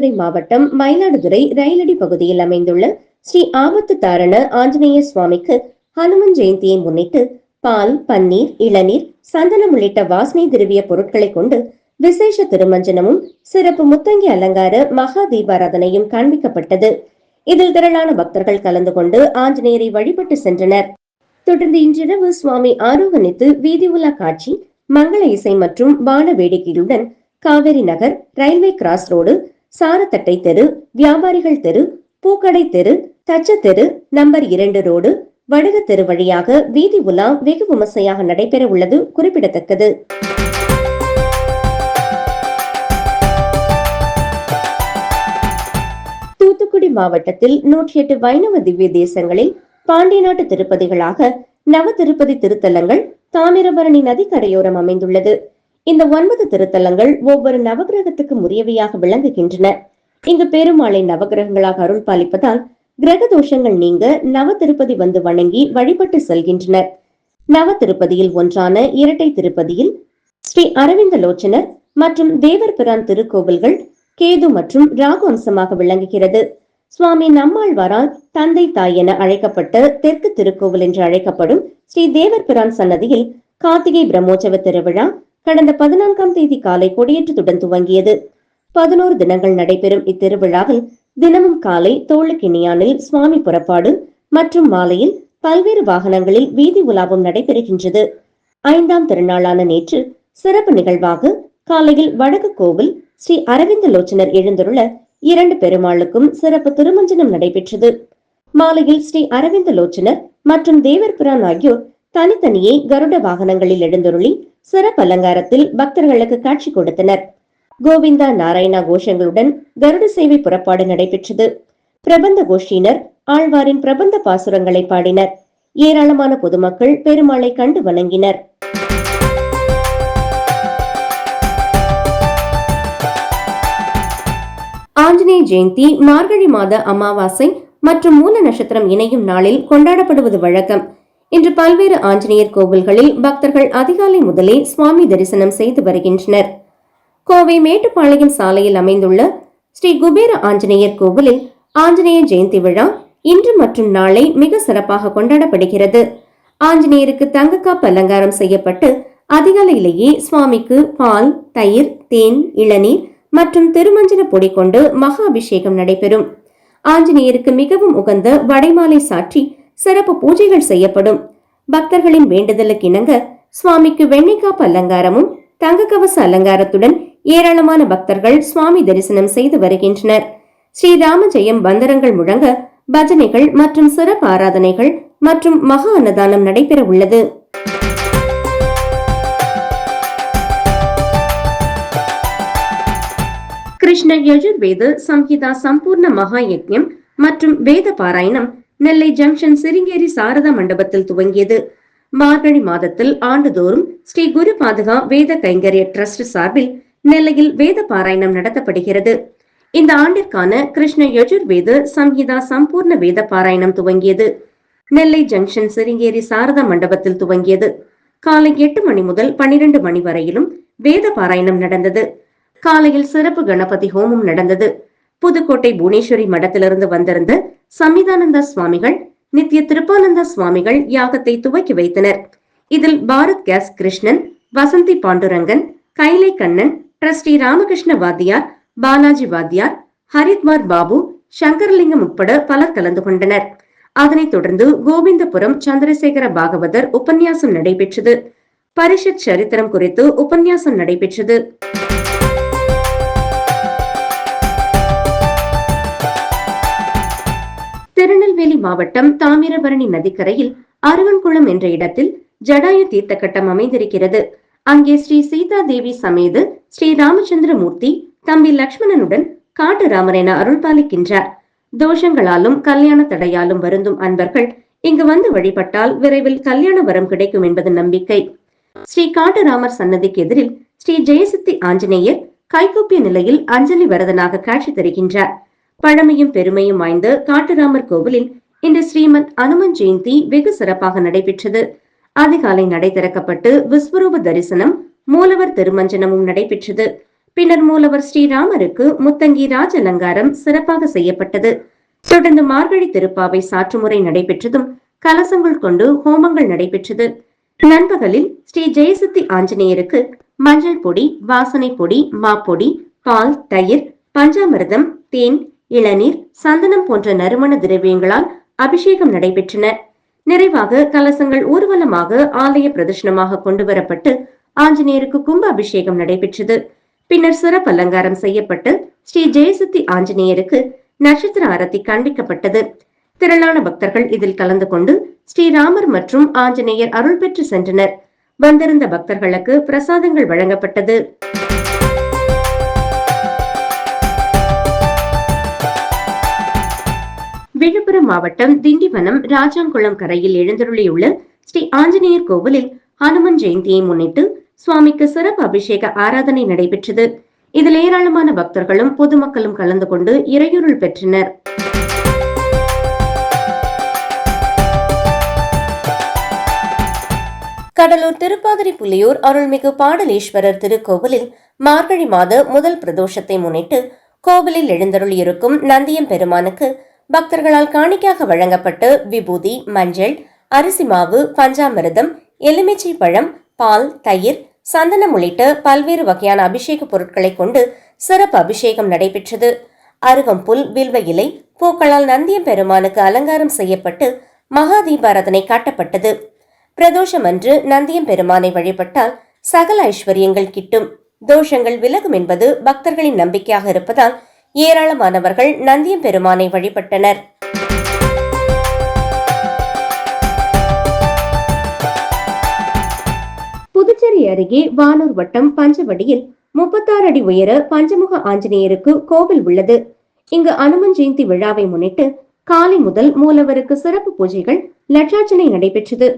மயிலாடுதுறை மாவட்டம் மயிலாடுதுறை ரயிலடி பகுதியில் அமைந்துள்ள ஸ்ரீ ஆபத்து தாரண ஆஞ்சநேய சுவாமிக்கு ஹனுமன் ஜெயந்தியை முன்னிட்டு பால், பன்னீர், இளநீர், சந்தனம் உள்ளிட்ட வாசனை திரவிய பொருட்களை கொண்டு விசேஷ திருமஞ்சனமும் சிறப்பு முத்தங்கி அலங்கார மகா தீபாராதனையும் காண்பிக்கப்பட்டது. இதில் திரளான பக்தர்கள் கலந்து கொண்டு ஆஞ்சநேயரை வழிபட்டு சென்றனர். தொடர்ந்து இன்றிரவு சுவாமி ஆரோகணித்து வீதி உலா காட்சி, மங்கள இசை மற்றும் வான வேடிக்கையுடன் காவிரி நகர், ரயில்வே கிராஸ் ரோடு, சாரத்தட்டை தெரு, வியாபாரிகள் தெரு, பூக்கடை தெரு, தச்ச தெரு, நம்பர் 2 ரோடு, வடுக தெரு வழியாக வீதி உலா வெகு விமர்சையாக நடைபெற உள்ளது குறிப்பிடத்தக்கது. தூத்துக்குடி மாவட்டத்தில் 108 வைணவ திவ்ய தேசங்களில் பாண்டிய நாட்டு திருப்பதிகளாக நவ திருப்பதி திருத்தலங்கள் தாமிரபரணி நதி கரையோரம் அமைந்துள்ளது. இந்த 9 திருத்தலங்கள் ஒவ்வொரு நவகிரகத்துக்கு உரியவையாக விளங்குகின்றன. இங்கு பெருமாளை நவகிரகங்களாக அருள் பாலிப்பதால் கிரக தோஷங்கள் நீங்க நவ திருப்பதி வந்து வணங்கி வழிபட்டு செல்கின்றனர். நவ திருப்பதியில் ஒன்றான இரட்டை திருப்பதியில் ஸ்ரீ அரவிந்த லோச்சனர் மற்றும் தேவர் பிரான் திருக்கோவில்கள் கேது மற்றும் ராகு அம்சமாக விளங்குகிறது. சுவாமி நம்மாழ்வாரால் தந்தை தாய் என அழைக்கப்பட்ட தெற்கு திருக்கோவில் என்று அழைக்கப்படும் ஸ்ரீ தேவர் பிரான் சன்னதியில் கார்த்திகை பிரம்மோற்சவ திருவிழா கடந்த 14ஆம் தேதி காலை கொடியேற்றத்துடன் துவங்கியது. 11 தினங்கள் நடைபெறும் இத்திருவிழாவில் தினமும் காலை தோளுக்கிணியானில் சுவாமி புறப்பாடு மற்றும் மாலையில் பல்வேறு வாகனங்களில் வீதி உலாவும் நடைபெறுகின்றது. 5ஆம் திருநாளான நேற்று சிறப்பு நிகழ்வாக காலையில் வடக்கு கோவில் ஸ்ரீ அரவிந்த லோச்சனர் எழுந்துள்ள 2 பெருமாளுக்கும் சிறப்பு திருமஞ்சனம் நடைபெற்றது. மாலையில் ஸ்ரீ அரவிந்த லோச்சனர் மற்றும் தேவர் பிரான் ஆகியோர் தனித்தனியே கருட வாகனங்களில் எழுந்தருளி சிறப்பு அலங்காரத்தில் பக்தர்களுக்கு காட்சி கொடுத்தனர். கோவிந்தா நாராயணா கோஷங்களுடன் கருட சேவை புறப்பாடு நடைபெற்றது. பிரபந்த கோஷ்டியினர் ஆழ்வாரின் பிரபந்த பாசுரங்களை பாடினர். ஏராளமான பொதுமக்கள் பெருமாளை கண்டு வணங்கினர். ஆஞ்சநேய ஜெயந்தி மார்கழி மாத அமாவாசை மற்றும் மூல நட்சத்திரம் இணையும் நாளில் கொண்டாடப்படுவது வழக்கம். இன்று பல்வேறு ஆஞ்சநேயர் கோவில்களில் பக்தர்கள் அதிகாலை முதலே சுவாமி தரிசனம் செய்து வருகின்றனர். கோவை மேட்டுப்பாளையம் சாலையில் அமைந்துள்ள ஸ்ரீ குபேர ஆஞ்சநேயர் கோவிலில் ஆஞ்சநேய ஜெயந்தி விழா இன்று மற்றும் நாளை மிக சிறப்பாக கொண்டாடப்படுகிறது. ஆஞ்சநேயருக்கு தங்கக்காப்பு அலங்காரம் செய்யப்பட்டு அதிகாலையிலேயே சுவாமிக்கு பால், தயிர், தேன், இளநீர் மற்றும் திருமஞ்சன பொடி கொண்டு மகா அபிஷேகம் நடைபெறும். ஆஞ்சநேயருக்கு மிகவும் உகந்த வடைமாலை சாற்றி சிறப்பு பூஜைகள் செய்யப்படும். பக்தர்களின் வேண்டுதலுக்கு இணங்க சுவாமிக்கு வெண்ணைக்காப்பு அலங்காரமும் தங்க கவச அலங்காரத்துடன் ஏராளமான பக்தர்கள் சுவாமி தரிசனம் செய்து வருகின்றனர். ஸ்ரீராம ஜெயம் பந்தரங்கள் முழங்க பஜனைகள் மற்றும் சிறப்பு ஆராதனைகள் மற்றும் மகா அன்னதானம் நடைபெற உள்ளது. கிருஷ்ண யஜுர்வேத சம்ஹிதா சம்பூர்ண மகா யஜ்யம் மற்றும் வேத பாராயணம் நெல்லை ஜங்ஷன் சிருங்கேரி சாரதா மண்டபத்தில் துவங்கியது. மார்கழி மாதத்தில் ஆண்டுதோறும் ஸ்ரீ குரு பாதுகா வேத கைங்கரிய டிரஸ்ட் சார்பில் நெல்லையில் வேத பாராயணம் நடத்தப்படுகிறது. இந்த ஆண்டிற்கான கிருஷ்ண யஜுர்வேத சம்ஹிதா சம்பூர்ண வேத பாராயணம் துவங்கியது. நெல்லை ஜங்ஷன் சிருங்கேரி சாரதா மண்டபத்தில் துவங்கியது. காலை 8 மணி முதல் 12 மணி வரையிலும் வேத பாராயணம் நடந்தது. காலையில் சிறப்பு கணபதி ஹோமம் நடந்தது. புதுக்கோட்டை புவனேஸ்வரி மடத்திலிருந்து வந்திருந்த சம்மிதானந்தா சுவாமிகள், நித்ய திருப்பானந்தா சுவாமிகள் யாகத்தை துவக்கி வைத்தனர். இதில் பாரத் கேஸ் கிருஷ்ணன், வசந்தி பாண்டுரங்கன், கைலை கண்ணன், ட்ரஸ்டி ராமகிருஷ்ண வாத்தியார், பாலாஜி வாத்தியார், ஹரித்வார் பாபு, சங்கர்லிங்கம் உட்பட பலர் கலந்து கொண்டனர். அதனைத் தொடர்ந்து கோவிந்தபுரம் சந்திரசேகர பாகவதர் உபன்யாசம் நடைபெற்றது. பரிஷத் சரித்திரம் குறித்து உபன்யாசம் நடைபெற்றது. திருநெல்வேலி மாவட்டம் தாமிரபரணி நதிக்கரையில் அருவன்குளம் என்ற இடத்தில் ஜடாயு தீர்த்த கட்டம் அமைந்திருக்கிறது. அங்கே ஸ்ரீ சீதா தேவி சமேத ஸ்ரீ ராமச்சந்திரமூர்த்தி தம்பி லக்ஷ்மணனுடன் காட்டு ராமர் என அருள் பாலிக்கின்றார். தோஷங்களாலும் கல்யாண தடையாலும் வருந்தும் அன்பர்கள் இங்கு வந்து வழிபட்டால் விரைவில் கல்யாண வரம் கிடைக்கும் என்பது நம்பிக்கை. ஸ்ரீ காட்டுராமர் சன்னதிக்கு எதிரில் ஸ்ரீ ஜெயசித்தி ஆஞ்சநேயர் கைகூப்பிய நிலையில் அஞ்சலி வரதனாக காட்சி தருகின்றார். பழமையும் பெருமையும் வாய்ந்த காட்டுராமர் கோவிலில் இன்று ஸ்ரீமத் அனுமன் ஜெயந்தி வெகு சிறப்பாக நடைபெற்றது. அதிகாலை நடை திறக்கப்பட்டு விஸ்வரூப தரிசனம், மூலவர் திருமஞ்சனமும் நடைபெற்றது. பின்னர் மூலவர் ஸ்ரீராமருக்கு முத்தங்கி ராஜ அலங்காரம் சிறப்பாக செய்யப்பட்டது. தொடர்ந்து மார்கழி திருப்பாவை சாற்றுமுறை நடைபெற்றதும் கலசங்கள் கொண்டு ஹோமங்கள் நடைபெற்றது. நண்பகலில் ஸ்ரீ ஜெயசித்தி ஆஞ்சநேயருக்கு மஞ்சள் பொடி, வாசனை பொடி, மாப்பொடி, பால், தயிர், பஞ்சாமிர்தம், தேன், இளநீர், சந்தனம் போன்ற நறுமண திரவியங்களால் அபிஷேகம் நடைபெற்றன. நிறைவாக கலசங்கள் ஊர்வலமாக ஆலய பிரதர்ஷனமாக கொண்டு வரப்பட்டு ஆஞ்சநேயருக்கு கும்ப அபிஷேகம் நடைபெற்றது. பின்னர் சிறப்பு அலங்காரம் செய்யப்பட்டு ஸ்ரீ ஜெயசித்தி ஆஞ்சநேயருக்கு நட்சத்திர ஆரத்தி காண்பிக்கப்பட்டது. திரளான பக்தர்கள் இதில் கலந்து கொண்டு ஸ்ரீராமர் மற்றும் ஆஞ்சநேயர் அருள் பெற்று சென்றனர். வந்திருந்த பக்தர்களுக்கு பிரசாதங்கள் வழங்கப்பட்டது. விழுப்புரம் மாவட்டம் திண்டிவனம் ராஜாங்குளம் கரையில் எழுந்தருளியுள்ள ஸ்ரீ ஆஞ்சநேயர் கோவிலில் ஹனுமன் ஜெயந்தியை முன்னிட்டு சுவாமிக்கு சிறப்பு அபிஷேக ஆராதனை நடைபெற்றது. இதில் ஏராளமான பக்தர்களும் பொதுமக்களும் கலந்து கொண்டு இறையுருள் பெற்றனர். கடலூர் திருப்பாதிரி புலியூர் அருள்மிகு பாடலீஸ்வரர் திருக்கோவிலில் மார்கழி மாத முதல் பிரதோஷத்தை முன்னிட்டு கோவிலில் எழுந்தருளியிருக்கும் நந்தியம் பெருமானுக்கு பக்தர்களால் காணிக்கையாக வழங்கப்பட்டு விபூதி, மஞ்சள், அரிசி மாவு, பஞ்சாமிர்தம், எலுமிச்சை பழம், பால், தயிர், சந்தனம் உள்ளிட்ட பல்வேறு வகையான அபிஷேக பொருட்களை கொண்டு சிறப்பு அபிஷேகம் நடைபெற்றது. அருகம்புல், வில்வ இலை, பூக்களால் நந்தியம் பெருமானுக்கு அலங்காரம் செய்யப்பட்டு மகா தீபாராதனை காட்டப்பட்டது. பிரதோஷம் அன்று நந்தியம் பெருமானை வழிபட்டால் சகல ஐஸ்வர்யங்கள் கிட்டும், தோஷங்கள் விலகும் என்பது பக்தர்களின் நம்பிக்கையாக இருப்பதால் ஏராளமானவர்கள் நந்தியம் பெருமானை வழிபட்டனர். புதுச்சேரி அருகே வானூர் வட்டம் பஞ்சவடியில் 36 அடி உயர பஞ்சமுக ஆஞ்சநேயருக்கு கோவில் உள்ளது. இங்கு அனுமன் ஜெயந்தி விழாவை முன்னிட்டு காலை முதல் மூலவருக்கு சிறப்பு பூஜைகள், லட்சார்ச்சனை நடைபெற்றது.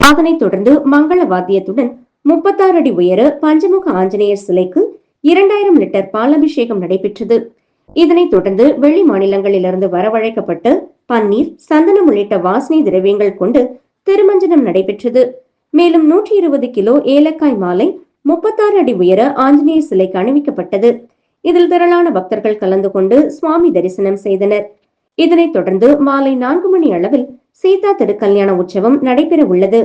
அதனைத் தொடர்ந்து மங்கள வாத்தியத்துடன் 36 அடி உயர பஞ்சமுக ஆஞ்சநேயர் சிலைக்கு 2000 லிட்டர் பால் அபிஷேகம் நடைபெற்றது. இதனைத் தொடர்ந்து வெளி மாநிலங்களிலிருந்து வரவழைக்கப்பட்டு பன்னீர், சந்தனம் உள்ளிட்ட வாசனை திரவியங்கள் கொண்டு திருமஞ்சனம் நடைபெற்றது. மேலும் 120 கிலோ ஏலக்காய் மாலை 36 அடி உயர ஆஞ்சநேயர் சிலைக்கு அணிவிக்கப்பட்டது. இதில் திரளான பக்தர்கள் கலந்து கொண்டு சுவாமி தரிசனம் செய்தனர். இதனைத் தொடர்ந்து மாலை 4 மணி அளவில் சீதா திருக்கல்யாண உற்சவம் நடைபெற உள்ளது.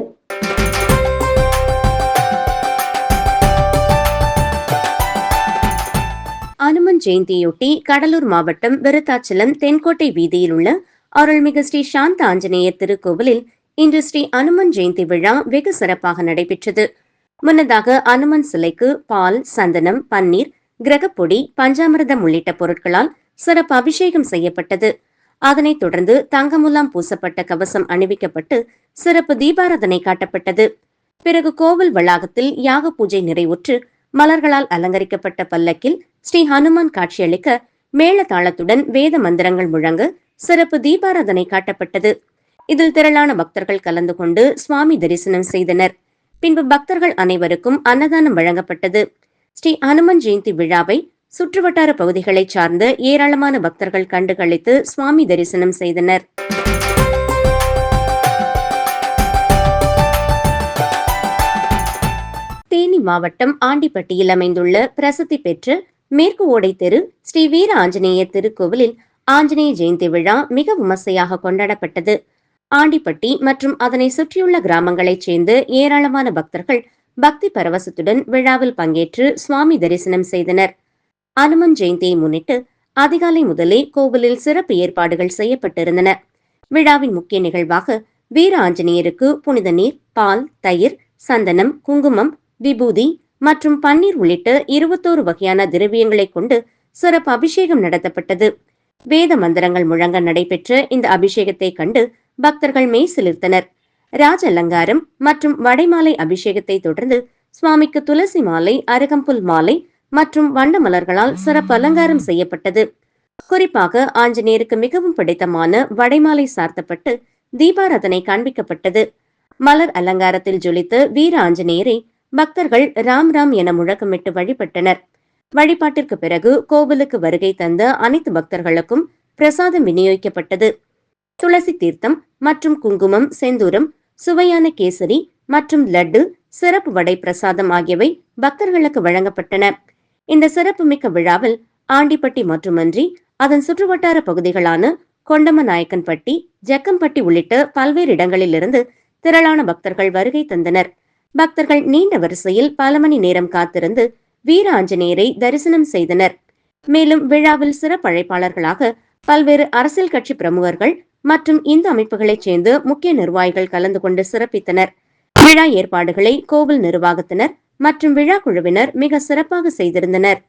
அனுமன் ஜெயந்தியொட்டி கடலூர் மாவட்டம் விருத்தாச்சலம் தென்கோட்டை வீதியில் உள்ள அருள்மிகு ஸ்ரீ சாந்த ஆஞ்சநேயர் திருக்கோவிலில் இன்று ஸ்ரீ அனுமன் ஜெயந்தி விழா வெகு சிறப்பாக நடைபெற்றது. முன்னதாக அனுமன் சிலைக்கு பால், சந்தனம், பன்னீர், கிரகப்பொடி, பஞ்சாமிர்தம் உள்ளிட்ட பொருட்களால் சிறப்பு அபிஷேகம் செய்யப்பட்டது. அதனைத் தொடர்ந்து தங்கமுலாம் பூசப்பட்ட கவசம் அணிவிக்கப்பட்டு சிறப்பு தீபாராதனை காட்டப்பட்டது. பிறகு கோவில் வளாகத்தில் யாக பூஜை நிறைவுற்று மலர்களால் அலங்கரிக்கப்பட்ட பல்லக்கில் ஸ்ரீ ஹனுமான் காட்சியளிக்க மேளதாளத்துடன் வேத மந்திரங்கள் முழங்க சிறப்பு தீபாராதனை காட்டப்பட்டது. இதில் திரளான பக்தர்கள் கலந்து கொண்டு சுவாமி தரிசனம் செய்தனர். பின்பு பக்தர்கள் அனைவருக்கும் அன்னதானம் வழங்கப்பட்டது. ஸ்ரீ ஹனுமன் ஜெயந்தி விழாவை சுற்றுவட்டார பகுதிகளைச் சார்ந்த ஏராளமான பக்தர்கள் கண்டுகளித்து சுவாமி தரிசனம் செய்தனர். தேனி மாவட்டம் ஆண்டிப்பட்டியில் அமைந்துள்ள பிரசித்தி பெற்ற மேற்கு ஓடை தெரு ஸ்ரீ வீர ஆஞ்சநேயர் திருக்கோவிலில் ஆஞ்சநேய ஜெயந்தி விழா மிக விமர்சையாக கொண்டாடப்பட்டது. ஆண்டிப்பட்டி மற்றும் அதனை சுற்றியுள்ள கிராமங்களைச் சேர்ந்த ஏராளமான பக்தர்கள் பக்தி பரவசத்துடன் விழாவில் பங்கேற்று சுவாமி தரிசனம் செய்தனர். அனுமன் ஜெயந்தியை முன்னிட்டு அதிகாலை முதலே கோவிலில் சிறப்பு ஏற்பாடுகள் செய்யப்பட்டிருந்தன. விழாவின் முக்கிய நிகழ்வாக வீர ஆஞ்சநேயருக்கு புனித நீர், பால், தயிர், சந்தனம், குங்குமம், விபூதி மற்றும் பன்னீர் உள்ளிட்ட 21 வகையான திரவியங்களை கொண்டு சிறப்பு அபிஷேகம் நடத்தப்பட்டது. வேத மந்திரங்கள் முழங்க நடைபெற்ற இந்த அபிஷேகத்தை கண்டு பக்தர்கள் மெய் சிலிர்த்தனர். ராஜ அலங்காரம் மற்றும் வடைமாலை அபிஷேகத்தை தொடர்ந்து சுவாமிக்கு துளசி மாலை, அருகம்புல் மாலை மற்றும் வண்ண மலர்களால் சிறப்பு அலங்காரம் செய்யப்பட்டது. குறிப்பாக ஆஞ்சநேயருக்கு மிகவும் பிடித்தமான வடைமாலை சார்த்தப்பட்டு தீபாராதனை காண்பிக்கப்பட்டது. மலர் அலங்காரத்தில் ஜொலித்த வீர ஆஞ்சநேயரை பக்தர்கள் ராம் ராம் என முழக்கமிட்டு வழிபட்டனர். வழிபாட்டிற்கு பிறகு கோவிலுக்கு வருகை தந்த அனைத்து பக்தர்களுக்கும் பிரசாதம் விநியோகிக்கப்பட்டது. துளசி தீர்த்தம் மற்றும் குங்குமம், செந்தூரம், சுவையான கேசரி மற்றும் லட்டு, சிறப்பு வடை பிரசாதம் ஆகியவை பக்தர்களுக்கு வழங்கப்பட்டன. இந்த சிறப்புமிக்க விழாவில் ஆண்டிப்பட்டி மட்டுமன்றி அதன் சுற்றுவட்டார பகுதிகளான கொண்டமநாயக்கன்பட்டி, ஜக்கம்பட்டி உள்ளிட்ட பல்வேறு இடங்களிலிருந்து திரளான பக்தர்கள் வருகை தந்தனர். பக்தர்கள் நீண்ட வரிசையில் பல மணி நேரம் காத்திருந்து வீர ஆஞ்சநேயரை தரிசனம் செய்தனர். மேலும் விழாவில் சிறப்பழைப்பாளர்களாக பல்வேறு அரசியல் கட்சி பிரமுகர்கள் மற்றும் இந்து அமைப்புகளைச் சேர்ந்து முக்கிய நிர்வாகிகள் கலந்து கொண்டு சிறப்பித்தனர். விழா ஏற்பாடுகளை கோவில் நிர்வாகத்தினர் மற்றும் விழா குழுவினர் மிக சிறப்பாக செய்திருந்தனர்.